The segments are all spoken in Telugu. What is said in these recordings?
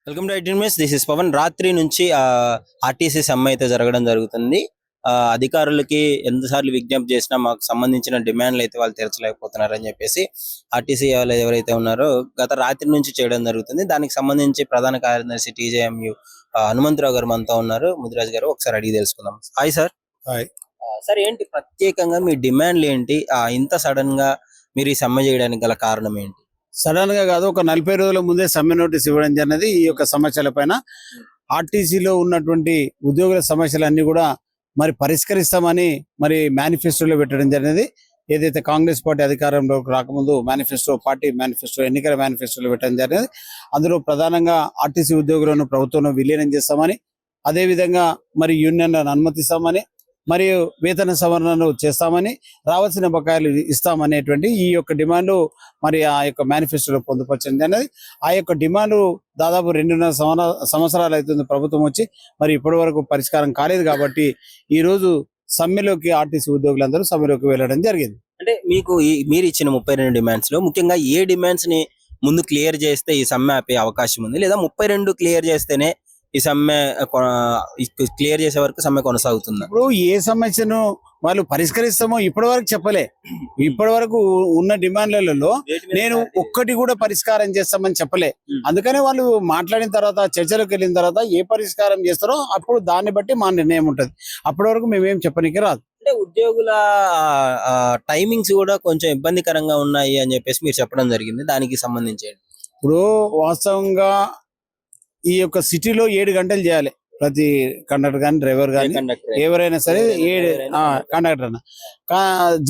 Welcome to IT news. This is Pavan. రాత్రి నుంచి ఆర్టీసీ సమ్మె అయితే జరగడం జరుగుతుంది. అధికారులకి ఎంతసార్లు విజ్ఞప్తి చేసినా మాకు సంబంధించిన డిమాండ్లు అయితే వాళ్ళు తీర్చలేకపోతున్నారు అని చెప్పేసి ఆర్టీసీ వాళ్ళు ఎవరైతే ఉన్నారో గత రాత్రి నుంచి చేయడం జరుగుతుంది. దానికి సంబంధించి ప్రధాన కార్యదర్శి టీజేఎంయు హనుమంతరావు గారు మనతో ఉన్నారు. ముదిరాజ్ గారు ఒకసారి అడిగి తెలుసుకుందాం. Hi sir. హాయ్ సార్, ఏంటి ప్రత్యేకంగా మీ డిమాండ్లు ఏంటి? ఇంత సడన్ గా మీరు ఈ సమ్మె చేయడానికి గల కారణం ఏంటి? సడన్ గా కాదు, ఒక 40 రోజుల ముందే సమ్మె నోటీస్ ఇవ్వడం జరిగినది. ఈ యొక్క సమస్యల పైన ఆర్టీసీలో ఉన్నటువంటి ఉద్యోగుల సమస్యలన్నీ కూడా మరి పరిష్కరిస్తామని మరి మేనిఫెస్టోలో పెట్టడం జరిగినది. ఏదైతే కాంగ్రెస్ పార్టీ అధికారంలోకి రాకముందు పార్టీ మేనిఫెస్టో ఎన్నికల మేనిఫెస్టోలో పెట్టడం జరిగినది. అందులో ప్రధానంగా ఆర్టీసీ ఉద్యోగులను ప్రభుత్వంలో విలీనం చేస్తామని, అదేవిధంగా మరి యూనియన్లను అనుమతిస్తామని, మరియు వేతన సవరణలు చేస్తామని, రావాల్సిన బకాయిలు ఇస్తామనేటువంటి ఈ యొక్క డిమాండ్ మరి ఆ యొక్క మేనిఫెస్టోలో పొందుపరచండి అనేది. ఆ యొక్క డిమాండ్ దాదాపు 2.5 సంవత్సరాలు అవుతుంది ప్రభుత్వం వచ్చి, మరి ఇప్పటి వరకు పరిష్కారం కాలేదు. కాబట్టి ఈ రోజు సమ్మెలోకి ఆర్టీసీ ఉద్యోగులందరూ సమ్మెలోకి వెళ్ళడం జరిగింది. అంటే మీకు మీరు ఇచ్చిన 32 డిమాండ్స్ లో ముఖ్యంగా ఏ డిమాండ్స్ ని ముందు క్లియర్ చేస్తే ఈ సమ్మె ఆపే అవకాశం ఉంది, లేదా 32 క్లియర్ చేస్తేనే ఈ సమ్మె క్లియర్ చేసే వరకు సమ్మె కొనసాగుతుంది? ఇప్పుడు ఏ సమస్యను వాళ్ళు పరిష్కరిస్తామో ఇప్పటి వరకు చెప్పలే. ఇప్పటి వరకు ఉన్న డిమాండ్లలో నేను ఒక్కటి కూడా పరిష్కారం చేస్తామని చెప్పలే. అందుకనే వాళ్ళు మాట్లాడిన తర్వాత, చర్చలకు వెళ్ళిన తర్వాత ఏ పరిష్కారం చేస్తారో అప్పుడు దాన్ని బట్టి మా నిర్ణయం ఉంటది. అప్పటి వరకు మేమేం చెప్పనీకి రాదు. అంటే ఉద్యోగుల టైమింగ్స్ కూడా కొంచెం ఇబ్బందికరంగా ఉన్నాయి అని చెప్పేసి మీరు చెప్పడం జరిగింది. దానికి సంబంధించి ఇప్పుడు వాస్తవంగా ఈ యొక్క సిటీలో 7 గంటలు చేయాలి ప్రతి కండక్టర్ కానీ డ్రైవర్ కానీ ఎవరైనా సరే. 7 కండక్టర్ అన్న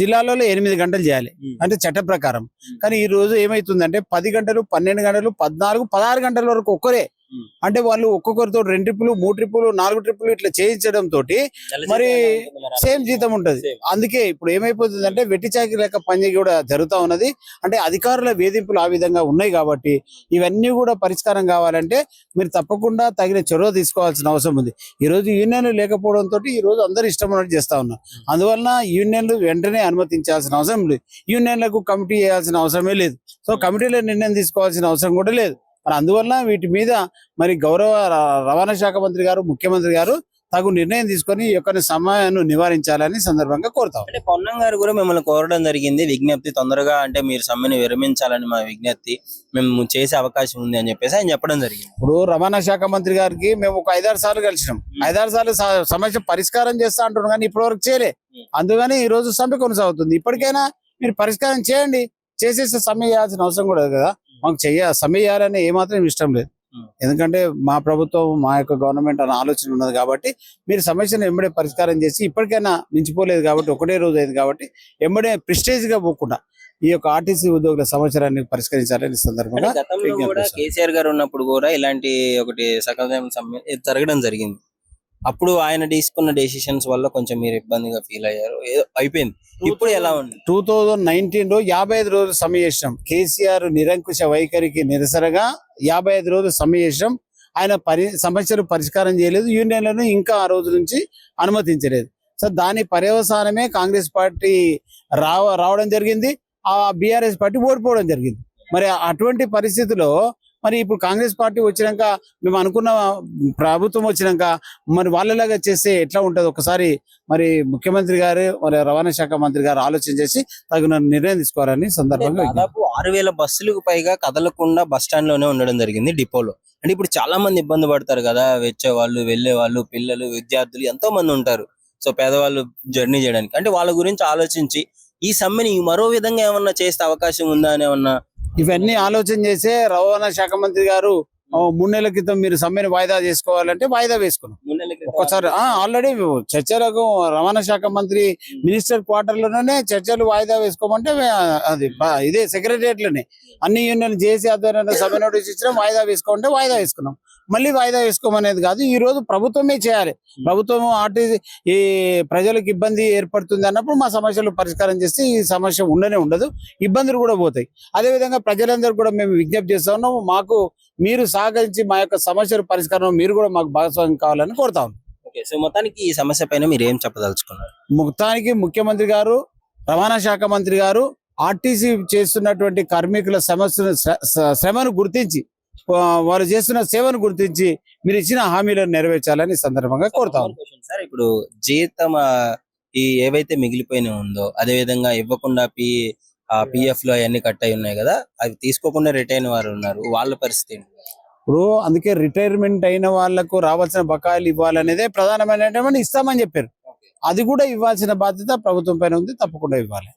జిల్లాలో 8 గంటలు చేయాలి అంటే చట్ట ప్రకారం. కానీ ఈ రోజు ఏమైతుందంటే 10 గంటలు, 12 గంటలు, 14, 16 గంటల వరకు ఒక్కరే. అంటే వాళ్ళు ఒక్కొక్కరితో 2 ట్రిప్పులు, 3 ట్రిప్పులు, 4 ట్రిప్పులు ఇట్లా చేయించడం తోటి మరి సేమ్ జీతం ఉంటది. అందుకే ఇప్పుడు ఏమైపోతుందంటే వెట్టి చాకరీ లెక్క పని కూడా జరుగుతా ఉన్నది. అంటే అధికారుల వేధింపులు ఆ విధంగా ఉన్నాయి. కాబట్టి ఇవన్నీ కూడా పరిష్కారం కావాలంటే మీరు తప్పకుండా తగిన చొరవ తీసుకోవాల్సిన అవసరం ఉంది. ఈ రోజు యూనియన్లు లేకపోవడంతో ఈ రోజు అందరూ ఇష్టం ఉన్నట్టు చేస్తా ఉన్నారు. అందువలన యూనియన్లు వెంటనే అనుమతించాల్సిన అవసరం లేదు. యూనియన్లకు కమిటీ చేయాల్సిన అవసరమే లేదు. సో కమిటీలో నిర్ణయం తీసుకోవాల్సిన అవసరం కూడా లేదు. మరి అందువల్ల వీటి మీద మరి గౌరవ రవాణా శాఖ మంత్రి గారు, ముఖ్యమంత్రి గారు తగు నిర్ణయం తీసుకొని ఈ యొక్క సమయాన్ని నివారించాలని సందర్భంగా కోరుతాం. అంటే పొన్నం గారు కూడా మిమ్మల్ని కోరడం జరిగింది, విజ్ఞప్తి తొందరగా అంటే మీరు సమ్మెను విరమించాలని మా విజ్ఞప్తి, మేము చేసే అవకాశం ఉంది అని చెప్పేసి ఆయన చెప్పడం జరిగింది. ఇప్పుడు రవాణా శాఖ మంత్రి గారికి మేము ఒక 5-6 సార్లు కలిసినాం. 5-6 సార్లు సమస్య పరిష్కారం చేస్తా అంటున్నాం, కానీ ఇప్పటి వరకు చేయలే. అందుకని ఈ రోజు సమ్మె కొనసాగుతుంది. ఇప్పటికైనా మీరు పరిష్కారం చేయండి. చేసేస్తే సమ్మె చేయాల్సిన అవసరం కూడా కదా. మాకు సమ్మె చేయాలని ఏమాత్రం ఇష్టం లేదు. ఎందుకంటే మా ప్రభుత్వం, మా యొక్క గవర్నమెంట్ అనే ఆలోచన ఉన్నది. కాబట్టి మీరు సమస్యను ఎంబడే పరిష్కారం చేసి, ఇప్పటికైనా మించిపోలేదు కాబట్టి, ఒకటే రోజు అయింది కాబట్టి ఎంబడే ప్రెస్టేజ్ గా పోకుండా ఈ యొక్క ఆర్టీసీ ఉద్యోగుల సమస్యలన్నీ పరిష్కరించాలని సందర్భంగా కేసీఆర్ గారు ఉన్నప్పుడు కూడా ఇలాంటి ఒకటి సకల సమ్మె జరగడం జరిగింది. అప్పుడు ఆయన తీసుకున్న డెసిషన్స్ వల్ల కొంచెం మీరు ఇబ్బందిగా ఫీల్ అయ్యారు, అయిపోయింది. ఇప్పుడు ఎలా ఉంది? 2019లో 55 రోజులు సమ్మె చేసినాం. కేసీఆర్ నిరంకుశ వైఖరికి నిరసనగా 55 రోజులు సమ్మె చేసినాం. ఆయన సమస్యలు పరిష్కారం చేయలేదు. యూనియన్లను ఇంకా ఆ రోజు నుంచి అనుమతించలేదు. సో దాని పర్యవసానమే కాంగ్రెస్ పార్టీ రావడం జరిగింది. ఆ బీఆర్ఎస్ పార్టీ ఓడిపోవడం జరిగింది. మరి అటువంటి పరిస్థితిలో మరి ఇప్పుడు కాంగ్రెస్ పార్టీ వచ్చినాక, మేము అనుకున్న ప్రభుత్వం వచ్చినాక మరి వాళ్ళలాగా చేస్తే ఎట్లా ఉంటుంది? ఒకసారి మరి ముఖ్యమంత్రి గారు, మరి రవాణా శాఖ మంత్రి గారు ఆలోచన చేసి తగిన నిర్ణయం తీసుకోవాలని సందర్భంగా. దాదాపు 6000 బస్సులకు పైగా కదలకుండా బస్ స్టాండ్ లోనే ఉండడం జరిగింది, డిపోలో. అంటే ఇప్పుడు చాలా మంది ఇబ్బంది పడతారు కదా, వచ్చేవాళ్ళు, వెళ్లే వాళ్ళు, పిల్లలు, విద్యార్థులు ఎంతో మంది ఉంటారు. సో పేదవాళ్ళు జర్నీ చేయడానికి, అంటే వాళ్ళ గురించి ఆలోచించి ఈ సమ్మెని మరో విధంగా ఏమన్నా చేసే అవకాశం ఉందా అని ఏమన్నా ఇవన్నీ ఆలోచన చేసే రవాణా శాఖ మంత్రి గారు 3 నెలల క్రితం మీరు సమ్మెను వాయిదా చేసుకోవాలంటే వాయిదా వేసుకున్నాం. ఒక్కసారి ఆల్రెడీ చర్చలకు రవాణా శాఖ మంత్రి మినిస్టర్ క్వార్టర్ లోనే చర్చలు వాయిదా వేసుకోమంటే అది ఇదే సెక్రటరియట్ లోనే అన్ని యూనియన్ జేసీ ఆధ్వర్యంలో సమ్మె నోటీస్ ఇచ్చినా వాయిదా వేసుకోమంటే వాయిదా వేసుకున్నాం. మళ్ళీ వాయిదా వేసుకోమనేది కాదు, ఈ రోజు ప్రభుత్వమే చేయాలి. ప్రభుత్వం ఆర్టీసీ ఈ ప్రజలకు ఇబ్బంది ఏర్పడుతుంది అన్నప్పుడు మా సమస్యలు పరిష్కారం చేస్తే ఈ సమస్య ఉండదు, ఇబ్బందులు కూడా పోతాయి. అదేవిధంగా ప్రజలందరూ కూడా మేము విజ్ఞప్తి చేస్తా ఉన్నాము, మాకు మీరు సహకరించి మా యొక్క సమస్యల పరిష్కారం మీరు కూడా మాకు భాగస్వామ్యం కావాలని కోరుతా ఉన్నాం. సో మొత్తానికి ఈ సమస్య పైన మీరు ఏం చెప్పదలుచుకున్నారు? మొత్తానికి ముఖ్యమంత్రి గారు, రవాణా శాఖ మంత్రి గారు ఆర్టీసీ చేస్తున్నటువంటి కార్మికుల సమస్యను శ్రమను గుర్తించి వారు చేస్తున్న సేవను గుర్తించి మీరు ఇచ్చిన హామీలను నెరవేర్చాలని ఈ సందర్భంగా కోరుతాను. సార్ ఇప్పుడు జీతం ఈ ఏవైతే మిగిలిపోయిన ఉందో అదే విధంగా ఇవ్వకుండా పిఎఫ్ లో అవన్నీ కట్ అయి ఉన్నాయి కదా, అవి తీసుకోకుండా రిటైర్ అయిన వారు ఉన్నారు, వాళ్ళ పరిస్థితి ఏంటి? ఇప్పుడు అందుకే రిటైర్మెంట్ అయిన వాళ్లకు రావాల్సిన బకాయిలు ఇవ్వాలనేదే ప్రధానమైనటువంటి ఇస్తామని చెప్పారు. అది కూడా ఇవ్వాల్సిన బాధ్యత ప్రభుత్వం పైన ఉంది, తప్పకుండా ఇవ్వాలి.